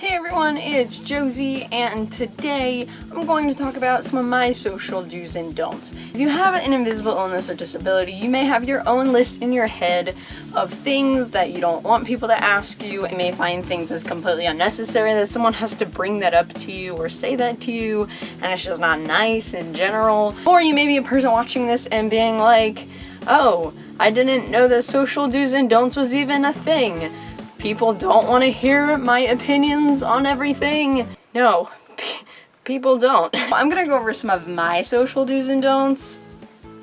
Hey everyone, it's Josie, and today I'm going to talk about some of my social do's and don'ts. If you have an invisible illness or disability, you may have your own list in your head of things that you don't want people to ask you. You may find things as completely unnecessary that someone has to bring that up to you or say that to you, and it's just not nice in general. Or you may be a person watching this and being like, oh, I didn't know that social do's and don'ts was even a thing. People don't want to hear my opinions on everything. No, people don't. I'm gonna go over some of my social do's and don'ts,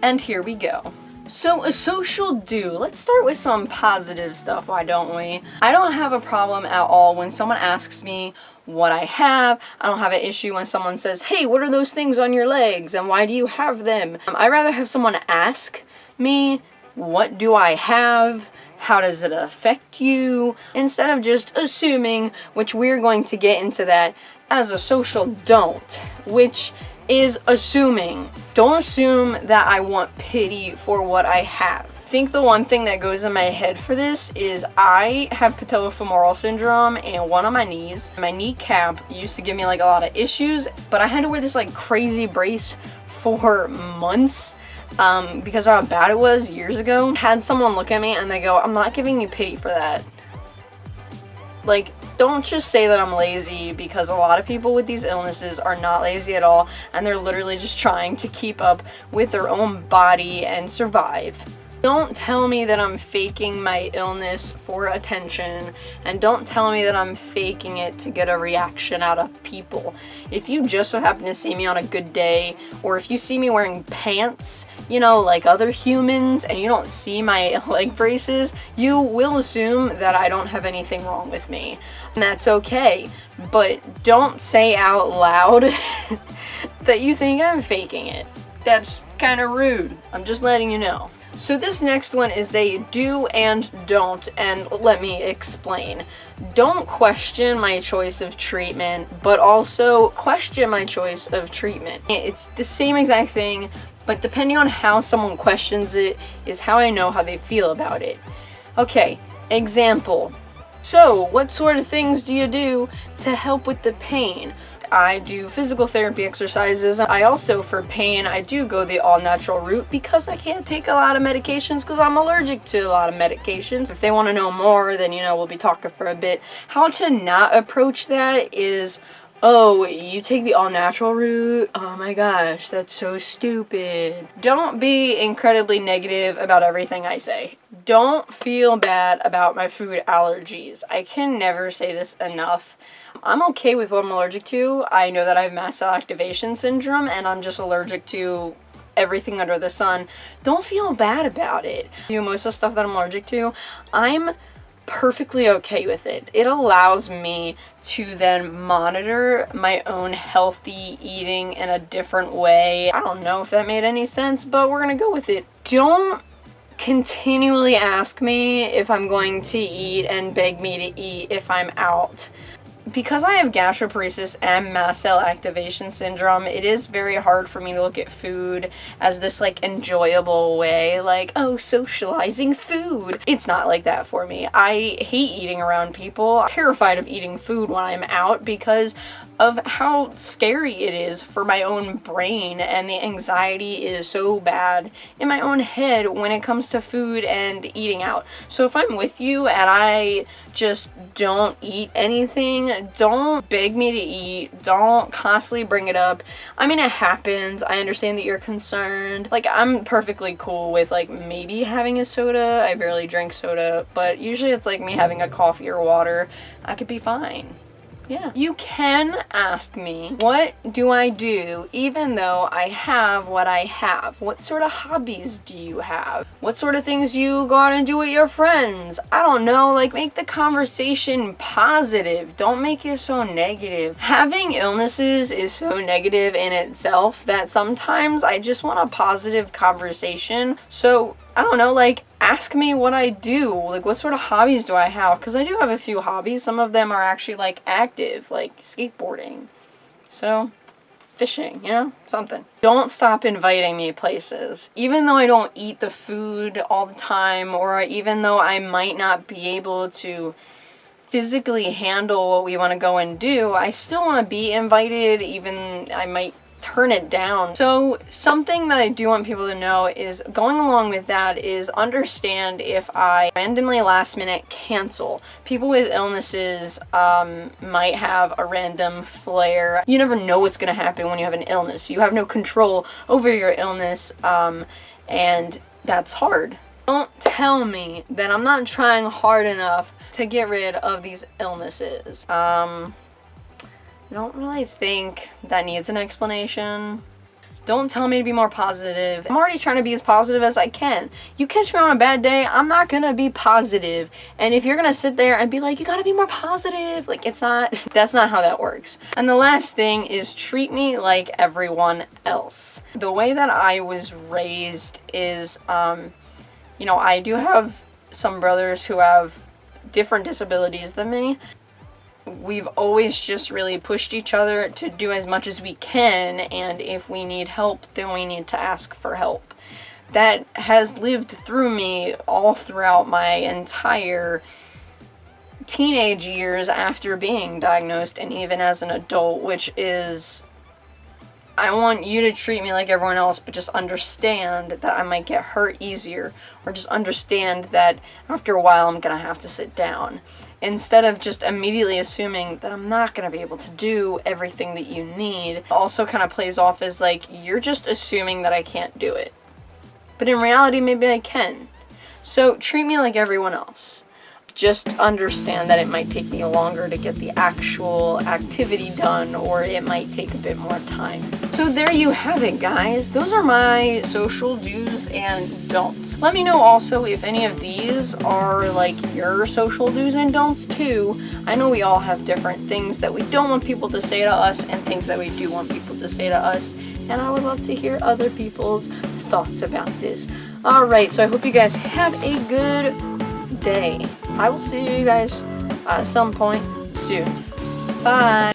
and here we go. So a social do, let's start with some positive stuff, why don't we? I don't have a problem at all when someone asks me what I have. I don't have an issue when someone says, hey, what are those things on your legs and why do you have them? I'd rather have someone ask me, what do I have? How does it affect you? Instead of just assuming, which we're going to get into that as a social don't, which is assuming. Don't assume that I want pity for what I have. I think the one thing that goes in my head for this is I have patellofemoral syndrome in one of my knees. My kneecap used to give me like a lot of issues, but I had to wear this like crazy brace for months. Because of how bad it was years ago. Had someone look at me and they go, I'm not giving you pity for that. Like, don't just say that I'm lazy, because a lot of people with these illnesses are not lazy at all, and they're literally just trying to keep up with their own body and survive. Don't tell me that I'm faking my illness for attention, and don't tell me that I'm faking it to get a reaction out of people. If you just so happen to see me on a good day, or if you see me wearing pants, you know, like other humans, and you don't see my leg braces, you will assume that I don't have anything wrong with me. And that's okay, but don't say out loud that you think I'm faking it. That's kind of rude. I'm just letting you know. So this next one is a do and don't, and let me explain. Don't question my choice of treatment, but also question my choice of treatment. It's the same exact thing, but depending on how someone questions it is how I know how they feel about it. Okay, example. So, what sort of things do you do to help with the pain? I do physical therapy exercises. I also, for pain, I do go the all-natural route because I can't take a lot of medications because I'm allergic to a lot of medications. If they want to know more, then, you know, we'll be talking for a bit. How to not approach that is, oh, you take the all-natural route? Oh my gosh, that's so stupid. Don't be incredibly negative about everything I say. Don't feel bad about my food allergies. I can never say this enough. I'm okay with what I'm allergic to. I know that I have mast cell activation syndrome and I'm just allergic to everything under the sun. Don't feel bad about it. Most of the stuff that I'm allergic to, I'm perfectly okay with it. It allows me to then monitor my own healthy eating in a different way. I don't know if that made any sense, but we're gonna go with it. Don't continually ask me if I'm going to eat and beg me to eat if I'm out. Because I have gastroparesis and mast cell activation syndrome, it is very hard for me to look at food as this like enjoyable way, like, oh, socializing food. It's not like that for me. I hate eating around people. I'm terrified of eating food when I'm out because of how scary it is for my own brain, and the anxiety is so bad in my own head when it comes to food and eating out. So if I'm with you and I just don't eat anything, don't beg me to eat, don't constantly bring it up. I mean, it happens. I understand that you're concerned. Like, I'm perfectly cool with like maybe having a soda. I barely drink soda, but usually it's like me having a coffee or water. I could be fine. Yeah. You can ask me, what do I do even though I have what I have? What sort of hobbies do you have? What sort of things you go out and do with your friends? I don't know, like, make the conversation positive. Don't make it so negative. Having illnesses is so negative in itself that sometimes I just want a positive conversation. So, I don't know, like, ask me what I do, like what sort of hobbies do I have, because I do have a few hobbies. Some of them are actually like active, like skateboarding, so fishing, you know, something. Don't stop inviting me places. Even though I don't eat the food all the time, or even though I might not be able to physically handle what we want to go and do, I still want to be invited, even I might turn it down. So something that I do want people to know is, going along with that, is understand if I randomly last minute cancel. People with illnesses might have a random flare. You never know what's going to happen when you have an illness. You have no control over your illness, and that's hard. Don't tell me that I'm not trying hard enough to get rid of these illnesses. I don't really think that needs an explanation. Don't tell me to be more positive. I'm already trying to be as positive as I can. You catch me on a bad day, I'm not gonna be positive. And if you're gonna sit there and be like, you gotta be more positive, like, it's not, that's not how that works. And the last thing is, treat me like everyone else. The way that I was raised is, you know, I do have some brothers who have different disabilities than me. We've always just really pushed each other to do as much as we can, and if we need help, then we need to ask for help. That has lived through me all throughout my entire teenage years after being diagnosed, and even as an adult, which is, I want you to treat me like everyone else, but just understand that I might get hurt easier, or just understand that after a while I'm gonna have to sit down. Instead of just immediately assuming that I'm not going to be able to do everything that you need, also kind of plays off as like, you're just assuming that I can't do it. But in reality, maybe I can. So treat me like everyone else. Just understand that it might take me longer to get the actual activity done, or it might take a bit more time. So there you have it, guys. Those are my social do's and don'ts. Let me know also if any of these are like your social do's and don'ts too. I know we all have different things that we don't want people to say to us, and things that we do want people to say to us. And I would love to hear other people's thoughts about this. Alright, so I hope you guys have a good day. I will see you guys at some point soon. Bye!